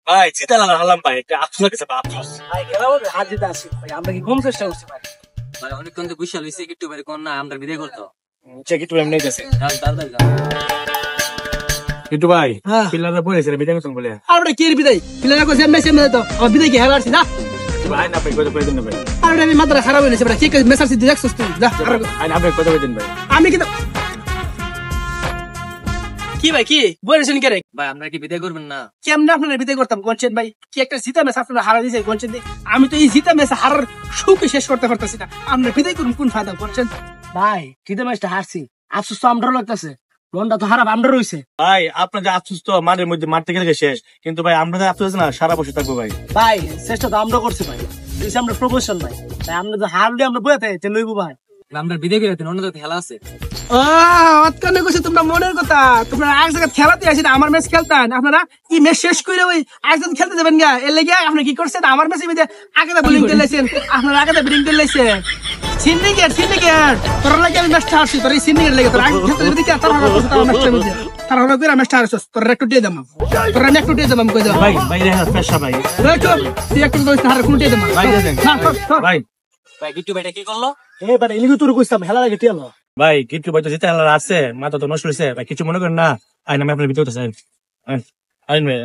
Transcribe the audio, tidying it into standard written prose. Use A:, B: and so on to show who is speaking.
A: ভাই জিতে হারলাম ভাই, একটা আফসোস লাগছে ভাই, আফসোস।
B: ভাই খেলা হবে, হার জিতে আসি ভাই, আমরা কি কম চেষ্টা করছি ভাই?
C: ভাই অনেকক্ষণ তো বিশাল হয়েছে, একটু বের কর না, আমরা বিদায় করতো।
A: চেক একটু এমনি গেছে
C: তাড়াতাড়ি
A: কিন্তু ভাই
B: হ্যাঁ।
A: পিলাররা বলেছে বিদায় করছেন বলে।
B: আর ওটা কি বিদায়? প্লেয়ার কইছে এমনি সেমনি তো আমার বিদায় কি হেলা আসছি না?
A: ভাই না ভাই কত করে দিন ভাই,
B: আর ওটা আমি মাত্রা খারাপ হয়েছে ভাই, কি কই মেসাজ দি দেখছস তুই যা।
A: আই না ভাই কত করে দিন ভাই।
B: আমি কিন্তু কি ভাই কি বলেছেন কে রে?
C: ভাই আপনারা কি বিদায় করবেন না?
B: কেমনে আপনারা বিদায় করতাম গনছেন ভাই? কি একটা জিতা ম্যাচ আপনারা হারা দিয়েছে গনছেন দি। আমি তো এই জিতা ম্যাচ হারার সুখে শেষ করতে পারতাছি না, আমরা বিদায় করুন কোন ফায়দা গনছেন? ভাই জিতা ম্যাচটা হারছি, আফসোস তো আমরাও লাগতেছে, রনটা তো হারাপ আমরা রইছে।
A: ভাই আপনার যে আফসোস তো মাঠের মধ্যে মারতে গেলে শেষ, কিন্তু ভাই আমরা যে আফসোস আছে না সারা বছর থাকবো ভাই।
B: ভাই চেষ্টা তো আমরা করছি ভাই, দিছি আমরা প্রফেশন ভাই, তাই আমরা তো হারলে আমরা বইতে যে লইবো ভাই।
C: আমরা বিদায় করে দিন, অন্য তো খেলা আছে।
B: অতকানে কইছে তোমরা মনের কথা, তোমরা এক জায়গায় খেলাতে আসেন, আমার ম্যাচ খেলতেন আপনারা কি ম্যাচ শেষ করে ওই একজন খেলতে যাবেন গা, এর লেগে আপনি কি করছেন আমার ম্যাচে মধ্যে আগাদা বোলিং করে লাইছেন, আপনারা আগাদা ব্যাটিং করে লাইছেন। সিন্ডিকেট তোর লাগে আমি ম্যাচটা হারছি, তোর এই সিন্ডিকেট লাগে তোর আগে খেলতে যদি কি তার হলো তার ম্যাচের মধ্যে তার হলো করে ম্যাচটা হারছস, তোর একটু দিয়ে দাম, তোর আমি একটু দিয়ে দাম কই দাও
A: ভাই ভাই রেহার পেশা ভাই,
B: তুই একটু দইছ হার কোন দিয়ে দাম
A: ভাই দিয়ে দেন ভাই।
C: ভাই গিট্টু ভাইটা কি করলো?
A: এবার এলিগু তোর কইতাম হেলা লাগে টিয়াল ভাই, কিছু ভাই তো জিতে হেলা আছে, মাথা তো নষ্ট হইছে ভাই, কিছু মনে করেন না। আই না আমি আপনার ভিতরে আইন ভাই।